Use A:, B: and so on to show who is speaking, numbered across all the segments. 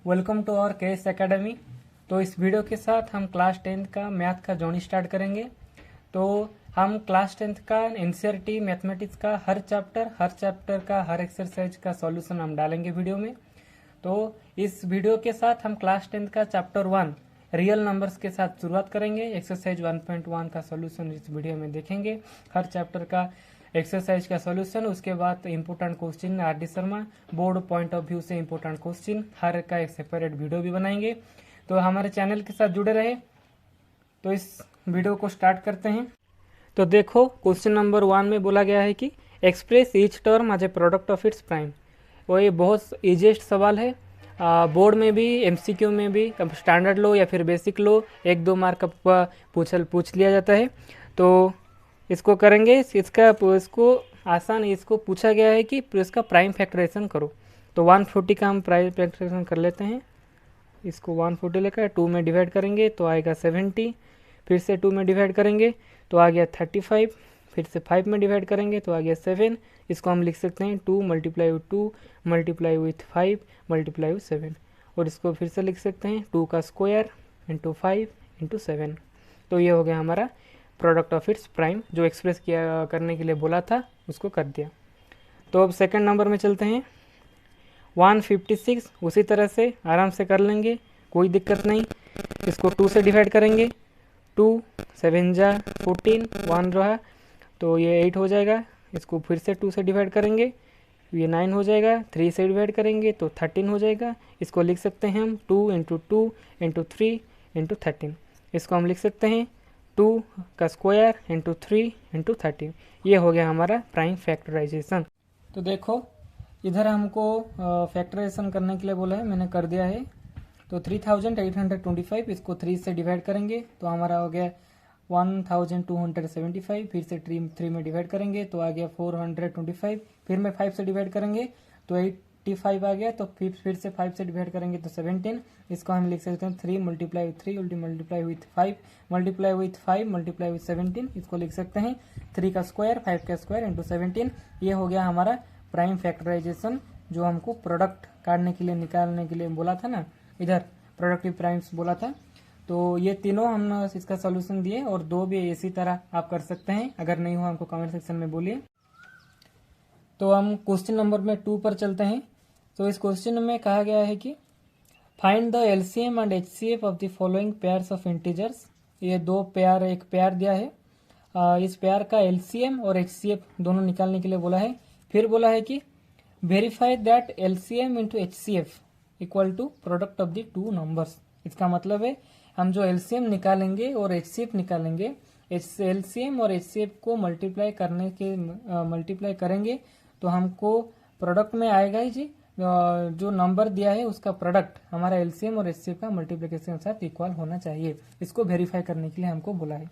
A: Welcome to our KS academy. तो इस video के साथ हम क्लास 10th का मैथ का जर्नी स्टार्ट करेंगे। तो हम क्लास 10th का एनसीईआरटी मैथमेटिक्स का हर चैप्टर का हर एक्सरसाइज का सॉल्यूशन हम डालेंगे वीडियो में। तो इस वीडियो के साथ हम क्लास 10th का चैप्टर 1 रियल नंबर्स के साथ शुरुआत करेंगे। एक्सरसाइज 1.1 का सॉल्यूशन इस वीडियो में देखेंगे, हर चैप्टर का एक्सरसाइज का सॉल्यूशन। उसके बाद important question RD. Sharma board point of view से इंपॉर्टेंट क्वेश्चन हर का एक सेपरेट वीडियो भी बनाएंगे। तो हमारे चैनल के साथ जुड़े रहे। तो इस वीडियो को स्टार्ट करते हैं। तो देखो, क्वेश्चन नंबर 1 में बोला गया है कि express each term as a product of its prime. वो ये बहुत इजीएस्ट सवाल है। बोर्ड में भी, एमसीक्यू में भी, स्टैंडर्ड लो या फिर बेसिक लो, 1-2 मार्क का पूछ लिया जाता है। तो इसको करेंगे। इसको आसान, इसको पूछा गया है कि इसका प्राइम फैक्टराइजेशन करो। तो 140 का हम प्राइम फैक्टराइजेशन कर लेते हैं। इसको 140 लेकर 2 में डिवाइड करेंगे तो आएगा 70, फिर से 2 में डिवाइड करेंगे तो आ गया 35, फिर से 5 में डिवाइड करेंगे तो आ गया 7। इसको हम लिख सकते हैं 2 multiply with 2 multiply with 5 multiply with 7। और इसको फिर से लिख सकते हैं 2 का स्क्वायर इंटू 5 इंटू 7। तो ये हो गया हमारा प्रोडक्ट ऑफ इट्स प्राइम, जो एक्सप्रेस किया करने के लिए बोला था उसको कर दिया। तो अब सेकंड नंबर में चलते हैं। 156 उसी तरह से आराम से कर लेंगे, कोई दिक्कत नहीं। इसको 2 से डिवाइड करेंगे। 2 7 जा 14, 1 रहा तो ये 8 हो जाएगा। इसको फिर से 2 से डिवाइड करेंगे, ये 9 हो जाएगा। 3 से डिवाइड करेंगे तो 13 हो जाएगा। इसको लिख सकते हैं हम 2 इंटू 2 इंटू 3 इंटू 13। इसको हम लिख सकते हैं 2 का स्क्वायर इंटू 3 इंटू 13। ये हो गया हमारा प्राइम फैक्टराइजेशन। तो देखो, इधर हमको फैक्टराइजेशन करने के लिए बोला है, मैंने कर दिया है। तो 3825, इसको 3 से डिवाइड करेंगे तो हमारा हो गया 1275। फिर से 3 में डिवाइड करेंगे तो आ गया 425। फिर में 5 से डिवाइड करेंगे तो 85 आ गया। तो फिर से 5 से डिवाइड करेंगे तो 17। इसको हम लिख सकते हैं 3 multiply with 3 multiply with 5 multiply with 5 multiply with 17। इसको लिख सकते हैं 3 का स्क्वायर 5 का स्क्वायर इंटू 17। ये हो गया हमारा प्राइम फैक्टराइजेशन, जो हमको प्रोडक्ट काटने के लिए, निकालने के लिए बोला था ना, इधर प्रोडक्टिव प्राइम्स बोला था। तो ये तीनों हमने इसका सोल्यूशन दिए, और 2 भी इसी तरह आप कर सकते हैं। अगर नहीं हो हमको कमेंट सेक्शन में बोलिए। तो हम क्वेश्चन नंबर में 2 पर चलते हैं। तो इस क्वेश्चन में कहा गया है कि find the LCM and HCF of the following pairs of integers. ये 2 पेयर, एक पेयर दिया है। इस पेयर का एलसीएम और एचसीएफ दोनों निकालने के लिए बोला है। फिर बोला है कि verify that LCM into HCF equal to product of the 2 numbers. इसका मतलब है हम जो एलसीएम निकालेंगे और एचसीएफ निकालेंगे, एलसीएम और एचसीएफ को मल्टीप्लाई करेंगे तो हमको प्रोडक्ट में आएगा ही जी, जो नंबर दिया है उसका प्रोडक्ट हमारा एलसीएम और एचसीएफ का मल्टीप्लिकेशन के साथ इक्वल होना चाहिए। इसको वेरीफाई करने के लिए हमको बोला है।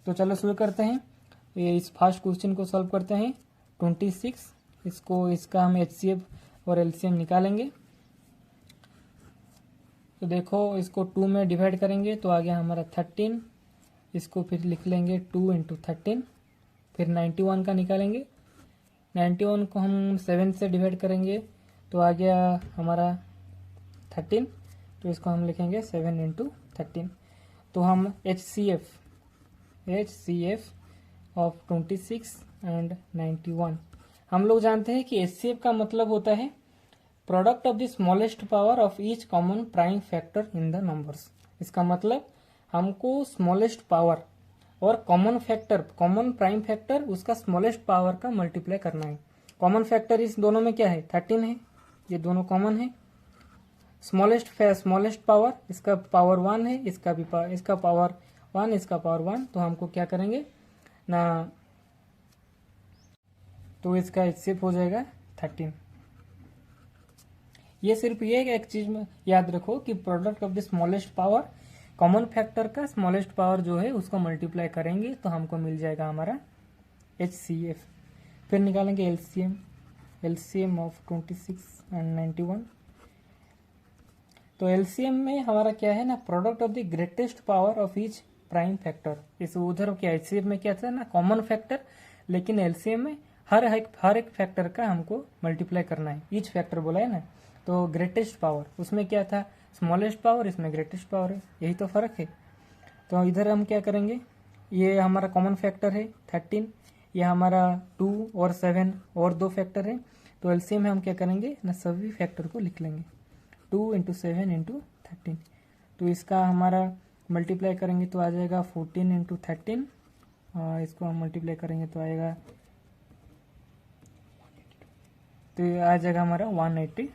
A: तो चलो शुरू करते हैं। इस फर्स्ट क्वेश्चन को सॉल्व करते हैं। 26, इसका हम एचसीएफ और एलसीएम निकालेंगे। तो देखो, इसको 2 में डिवाइड करेंगे तो आ गया हमारा 13। इसको फिर लिख लेंगे 2 इंटू 13। फिर 91 का निकालेंगे। 91 को हम 7 से डिवाइड करेंगे तो आ गया हमारा 13। तो इसको हम लिखेंगे 7 इंटू 13। तो हम एचसीएफ ऑफ 26 एंड 91, हम लोग जानते हैं कि एचसीएफ का मतलब होता है product of the smallest power of each common prime factor in the numbers. इसका मतलब हमको स्मॉलेस्ट पावर और कॉमन प्राइम फैक्टर, उसका स्मॉलेस्ट पावर का मल्टीप्लाई करना है। कॉमन फैक्टर इस दोनों में क्या है? 13 है। ये दोनों कॉमन है। स्मॉलेस्ट पावर, इसका पावर 1 है, इसका पावर 1, इसका पावर 1। तो हमको क्या करेंगे ना, तो इसका एचसीएफ हो जाएगा 13। ये सिर्फ ये एक चीज में याद रखो कि product of the smallest power, common factor का स्मॉलेस्ट पावर जो है उसको मल्टीप्लाई करेंगे तो हमको मिल जाएगा हमारा एचसीएफ। फिर निकालेंगे एलसीएम ऑफ 26 एंड 91। तो एलसीएम में हमारा क्या है ना, product of the greatest power of each prime factor. इस उधर क्या एचसीएफ में क्या था ना, कॉमन फैक्टर, लेकिन एलसीएम में हर एक फैक्टर का हमको मल्टीप्लाई करना है। ईच फैक्टर बोला है ना, तो ग्रेटेस्ट पावर उसमें क्या था, स्मॉलेस्ट पावर, इसमें ग्रेटेस्ट पावर है, यही तो फर्क है। तो इधर हम क्या करेंगे, ये हमारा कॉमन फैक्टर है 13, ये हमारा 2 और 7 और 2 फैक्टर है। तो एलसीएम में हम क्या करेंगे ना, सभी फैक्टर को लिख लेंगे, 2 इंटू 7 इंटू 13। तो इसका हमारा मल्टीप्लाई करेंगे तो आ जाएगा 14 इंटू 13, और इसको हम मल्टीप्लाई करेंगे तो आएगा, तो ये आ जाएगा हमारा 182।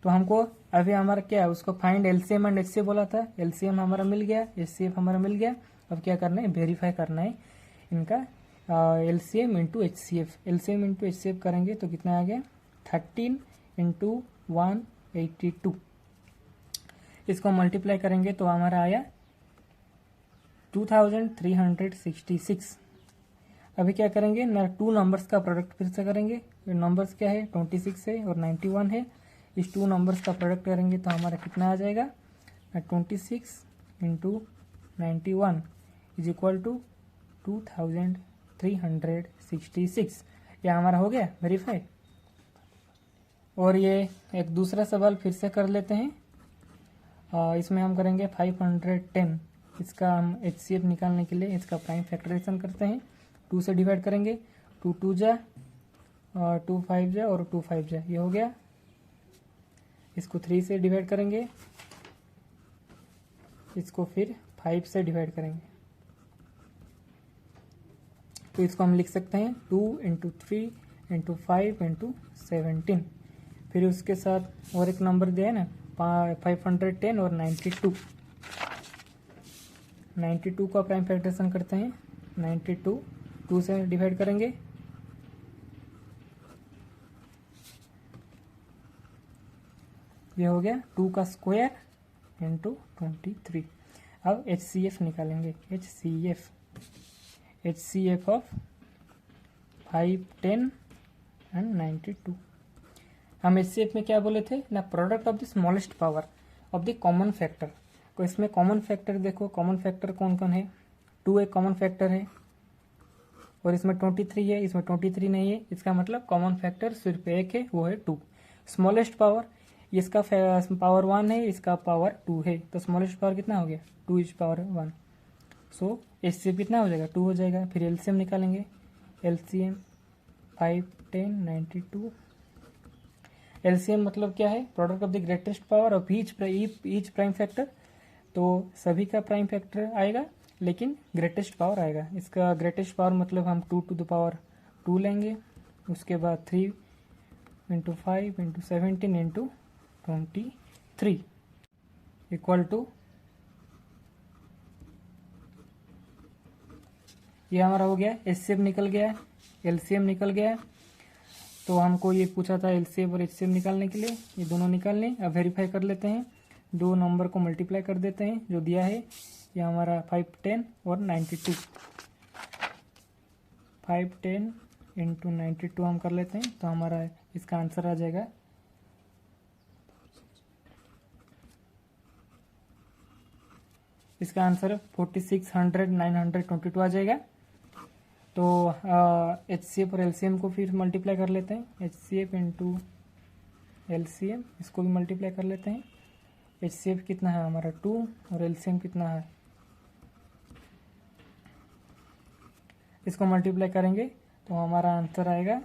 A: तो हमको अभी हमारा क्या है, उसको फाइंड एलसीएम एंड एचसीएफ बोला था, एलसीएम हमारा मिल गया, एचसीएफ हमारा मिल गया। अब क्या करना है, वेरीफाई करना है इनका LCM into HCF. LCM into HCF करेंगे तो कितना आ गया, 13 इंटू 182। इसको मल्टीप्लाई करेंगे तो हमारा आया 2366। अभी क्या करेंगे ना, 2 नंबर्स का प्रोडक्ट फिर से करेंगे। नंबर्स क्या है, 26 है और 91 है। इस 2 नंबर्स का प्रोडक्ट करेंगे तो हमारा कितना आ जाएगा, 26 इंटू 91 इज इक्वल टू 2366। यह हमारा हो गया वेरीफाई। और ये एक दूसरा सवाल फिर से कर लेते हैं। इसमें हम करेंगे 510। इसका हम एचसीएफ निकालने के लिए इसका प्राइम फैक्टराइजेशन करते हैं। 2 से डिवाइड करेंगे, 2 2 जा, 2 5 जा और 2 5 जा, ये हो गया। इसको 3 से डिवाइड करेंगे, इसको फिर 5 से डिवाइड करेंगे। तो इसको हम लिख सकते हैं 2 इंटू 3 इंटू 5 इंटू 17। फिर उसके साथ और एक नंबर दिया है ना, 510 और 92। 92 का प्राइम फैक्टराइजेशन करते हैं। 92 2 से डिवाइड करेंगे, ये हो गया 2 का स्क्वायर इंटू 23। अब एचसीएफ निकालेंगे, एचसीएफ ऑफ 5 10 एंड 92। हम एचसीएफ में क्या बोले थे ना, product of the smallest power of the common factor. तो इसमें कॉमन फैक्टर देखो, कॉमन फैक्टर कौन कौन है, 2 एक कॉमन फैक्टर है और इसमें 23 है, इसमें 23 नहीं है। इसका मतलब कॉमन फैक्टर सिर्फ एक है, वो है 2। स्मॉलेस्ट पावर, इसका पावर 1 है, इसका पावर 2 है, तो स्मॉलेस्ट पावर कितना हो गया, 2 इज पावर 1। सो एचसीएफ कितना हो जाएगा, 2 हो जाएगा। फिर एलसीएम निकालेंगे, एलसीएम 5 10 92। एलसीएम मतलब क्या है, product of the greatest power of each prime factor. तो सभी का प्राइम फैक्टर आएगा लेकिन ग्रेटेस्ट पावर आएगा। इसका ग्रेटेस्ट पावर मतलब हम 2 टू द पावर 2 लेंगे, उसके बाद 3 into 5 into 17 into 23 equal to, ये हमारा हो गया। एचसीएफ निकल गया, एलसीएम निकल गया। तो हमको ये पूछा था एलसीएफ और एचसीएफ निकालने के लिए, ये दोनों निकाल लें। अब वेरीफाई कर लेते हैं, 2 नंबर को मल्टीप्लाई कर देते हैं जो दिया है। ये हमारा 5 10 और 92, 5 10 इंटू 92 हम कर लेते हैं तो हमारा इसका आंसर आ जाएगा, इसका आंसर 4600 922 आ जाएगा। तो एचसीएफ और एलसीएम को फिर मल्टीप्लाई कर लेते हैं, एचसीएफ इंटू एलसीएम, इसको भी मल्टीप्लाई कर लेते हैं। एचसीएफ कितना है हमारा 2 और एलसीएम कितना है, इसको मल्टीप्लाई करेंगे तो हमारा आंसर आएगा,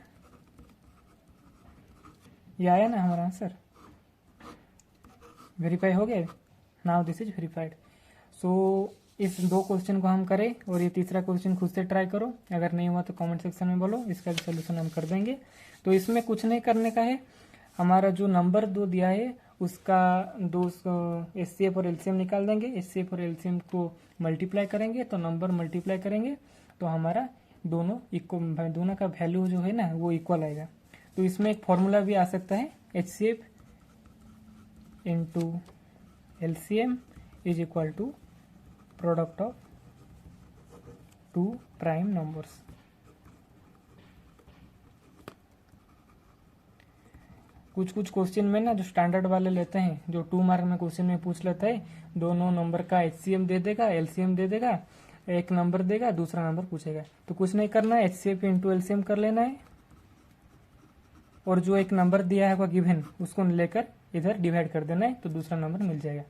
A: ये आया ना हमारा आंसर, वेरीफाई हो गया। Now this is verified. So इस 2 क्वेश्चन को हम करें और ये तीसरा क्वेश्चन खुद से ट्राई करो, अगर नहीं हुआ तो कमेंट सेक्शन में बोलो, इसका भी सोल्यूशन हम कर देंगे। तो इसमें कुछ नहीं करने का है, हमारा जो नंबर 2 दिया है उसका 2 एचसीएफ और एलसीएम निकाल देंगे। एचसीएफ और एलसीएम को मल्टीप्लाई करेंगे तो नंबर मल्टीप्लाई करेंगे तो हमारा दोनों का वैल्यू जो है ना वो इक्वल आएगा। तो इसमें एक फॉर्मूला भी आ सकता है, HCF into LCM is equal to product of 2 prime numbers. कुछ क्वेश्चन में ना जो स्टैंडर्ड वाले लेते हैं, जो 2 मार्क में क्वेश्चन में पूछ लेता है, दोनों नंबर का एचसीएम दे देगा, एलसीएम दे देगा, एक नंबर देगा, दूसरा नंबर पूछेगा। तो कुछ नहीं करना है, एचसीएफ इंटू एलसीएम कर लेना है। और जो एक नंबर दिया है गिवन उसको लेकर इधर डिवाइड कर देना है तो दूसरा नंबर मिल जाएगा।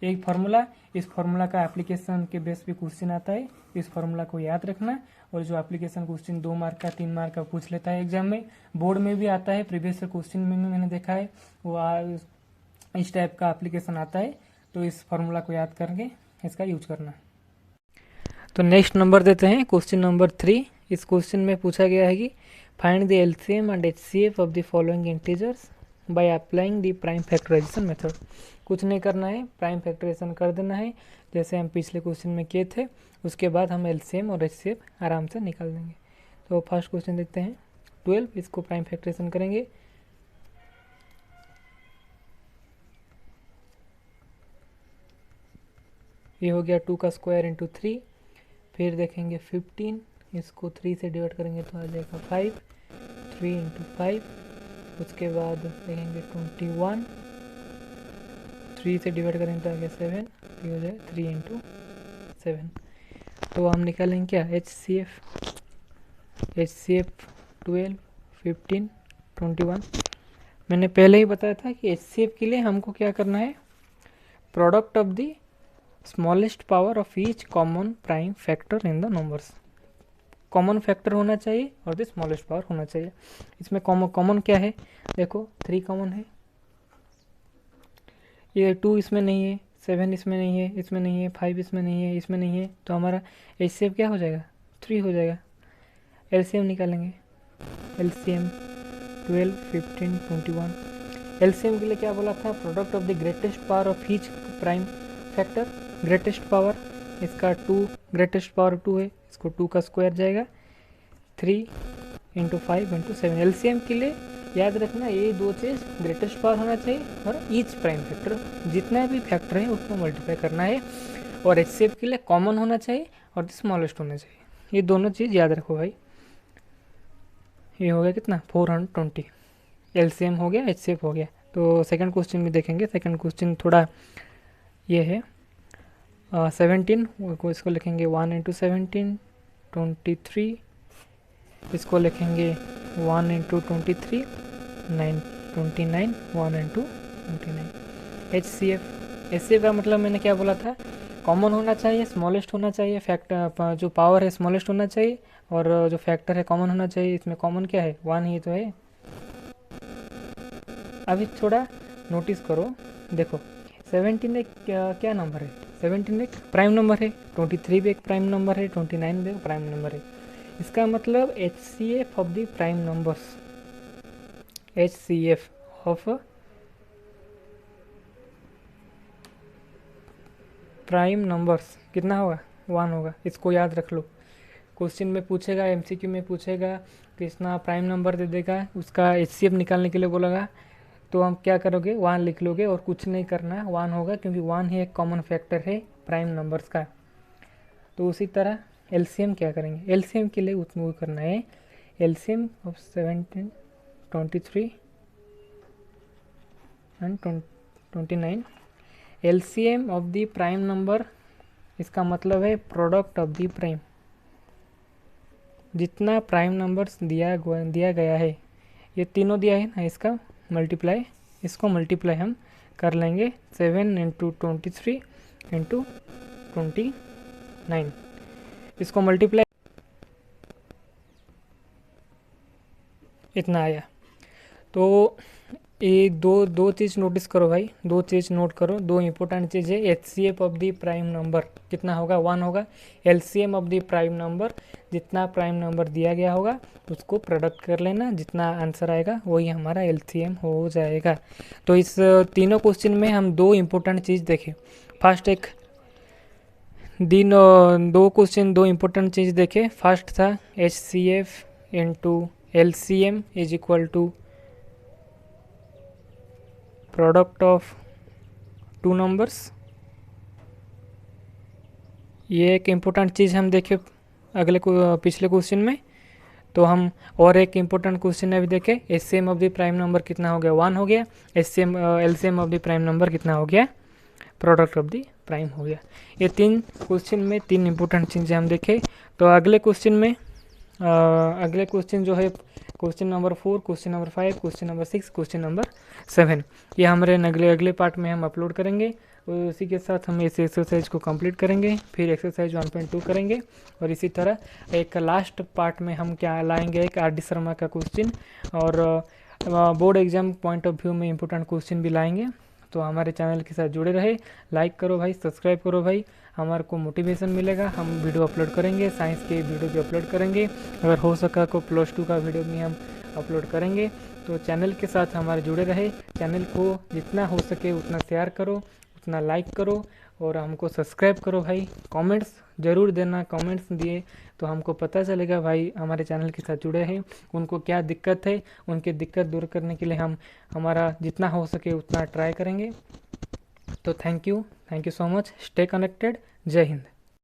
A: एक फार्मूला, इस फार्मूला का एप्लीकेशन के बेस पे क्वेश्चन आता है, इस फार्मूला को याद रखना। और जो एप्लीकेशन क्वेश्चन 2 मार्क का 3 मार्क का पूछ लेता है एग्जाम में, बोर्ड में भी आता है, प्रीवियस क्वेश्चन में भी मैंने देखा है वो इस टाइप का एप्लीकेशन आता है। तो इस फार्मूला को याद करके इसका यूज करना। तो नेक्स्ट नंबर देते हैं क्वेश्चन नंबर 3। इस क्वेश्चन में पूछा गया है कि find the LCM and HCF of the following integers by applying the prime factorisation method. कुछ नहीं करना है, प्राइम फैक्टराइजेशन कर देना है जैसे हम पिछले क्वेश्चन में किए थे। उसके बाद हम एलसीएम और एचसीएफ आराम से निकाल देंगे। तो फर्स्ट क्वेश्चन देखते हैं 12, इसको प्राइम फैक्टराइजेशन करेंगे। ये हो गया 2 का स्क्वायर इंटू 3। फिर देखेंगे 15, इसको 3 से डिवाइड करेंगे तो आ जाएगा 5, 3 इंटू 5। उसके बाद देखेंगे 21, 3 से डिवाइड करेंगे तो आ गया 7, ये हो जाएगा 3 इंटू 7। तो हम निकालेंगे क्या, HCF 12, 15, 21। मैंने पहले ही बताया था कि HCF के लिए हमको क्या करना है, product of the smallest power of each common prime factor in the numbers. Common factor होना चाहिए और द स्मॉलेस्ट पावर होना चाहिए। इसमें कॉमन क्या है, देखो 3 कॉमन है, ये 2 इसमें नहीं है, 7 इसमें नहीं है, इसमें नहीं है, 5 इसमें नहीं है, इसमें नहीं है। तो हमारा HCF क्या हो जाएगा, 3 हो जाएगा। LCM निकालेंगे, LCM 12, 15, 21। LCM के लिए क्या बोला था, product of the greatest power of each prime factor. Greatest power इसका 2, ग्रेटेस्ट पावर 2 है, इसको 2 का स्क्वायर जाएगा, 3 इंटू 5 इंटू 7। एलसीएम के लिए याद रखना ये दो चीज़, ग्रेटेस्ट पावर होना चाहिए और ईच प्राइम फैक्टर, जितना भी फैक्टर है उसको मल्टीप्लाई करना है। और एचसीएफ के लिए कॉमन होना चाहिए और स्मॉलेस्ट होना चाहिए। ये दोनों चीज़ याद रखो भाई। ये हो गया कितना, 420। एलसीएम हो गया, एचसीएफ हो गया। तो सेकंड क्वेश्चन में देखेंगे। सेकंड क्वेश्चन थोड़ा ये है 17 को, इसको लिखेंगे 1 इंटू 17, 23। इसको लिखेंगे 1 इंटू 23, 9, 29, 1 इंटू 29। HCF का मतलब मैंने क्या बोला था, कॉमन होना चाहिए, स्मॉलेस्ट होना चाहिए, फैक्टर जो पावर है स्मॉलेस्ट होना चाहिए और जो फैक्टर है कॉमन होना चाहिए। इसमें कॉमन क्या है, 1 ही तो है। अभी थोड़ा नोटिस करो, देखो 17 एक क्या नंबर है, 17 एक प्राइम नंबर है, 23 भी एक प्राइम नंबर है, 29 भी एक प्राइम नंबर है। इसका मतलब HCF of the prime numbers, HCF of prime numbers कितना होगा, 1 होगा। इसको याद रख लो, क्वेश्चन में पूछेगा, MCQ में पूछेगा, कितना प्राइम नंबर दे देगा, उसका HCF निकालने के लिए बोलेगा, तो हम क्या करोगे, 1 लिख लोगे और कुछ नहीं करना, 1 होगा, क्योंकि 1 ही एक कॉमन फैक्टर है प्राइम नंबर्स का। तो उसी तरह LCM क्या करेंगे, LCM के लिए उतना वो करना है, LCM of 17, 23 and 29। LCM of the prime number, इसका मतलब है प्रोडक्ट ऑफ द प्राइम, जितना प्राइम नंबर्स दिया गया है, ये तीनों दिया है ना, इसका मल्टीप्लाई, इसको मल्टीप्लाई हम कर लेंगे 7 इंटू 23 इंटू 29। इसको मल्टीप्लाई इतना आया। तो ये दो चीज़ नोटिस करो भाई, दो चीज़ नोट करो, दो इंपॉर्टेंट चीज़ है। HCF of the prime number कितना होगा, 1 होगा। LCM of the prime number, जितना प्राइम नंबर दिया गया होगा उसको प्रोडक्ट कर लेना, जितना आंसर आएगा वही हमारा LCM हो जाएगा। तो इस तीनों क्वेश्चन में हम दो इम्पोर्टेंट चीज़ देखें। फर्स्ट एक दो क्वेश्चन दो इम्पोर्टेंट चीज़ देखे। फर्स्ट था HCF into LCM is equal to product of 2 numbers. ये एक इम्पोर्टेंट चीज़ हम देखे पिछले क्वेश्चन में। तो हम और एक इम्पोर्टेंट क्वेश्चन अभी देखे, HCM of the prime number कितना हो गया, 1 हो गया। LCM of the prime number कितना हो गया, प्रोडक्ट ऑफ द प्राइम हो गया। ये 3 क्वेश्चन में 3 इम्पोर्टेंट चीज़ें हम देखे। तो अगले क्वेश्चन में अगले क्वेश्चन जो है question number 4, question number 5, question number 6, question number 7, ये हमारे अगले पार्ट में हम अपलोड करेंगे। और उसी के साथ हम इस एक्सरसाइज को कंप्लीट करेंगे, फिर एक्सरसाइज 1.2 करेंगे। और इसी तरह एक लास्ट पार्ट में हम क्या लाएंगे, एक आर डी शर्मा का क्वेश्चन और board exam point of view में इंपॉर्टेंट क्वेश्चन भी लाएंगे। तो हमारे चैनल के साथ जुड़े रहे, लाइक करो भाई, सब्सक्राइब करो भाई, हमारे को मोटिवेशन मिलेगा। हम वीडियो अपलोड करेंगे, साइंस के वीडियो भी अपलोड करेंगे, अगर हो सका तो +2 का वीडियो भी हम अपलोड करेंगे। तो चैनल के साथ हमारे जुड़े रहे, चैनल को जितना हो सके उतना शेयर करो, उतना लाइक करो और हमको सब्सक्राइब करो भाई। कमेंट्स ज़रूर देना, कमेंट्स दिए तो हमको पता चलेगा भाई हमारे चैनल के साथ जुड़े हैं, उनको क्या दिक्कत है, उनकी दिक्कत दूर करने के लिए हम हमारा जितना हो सके उतना ट्राई करेंगे। तो thank you so much, stay connected, जय हिंद।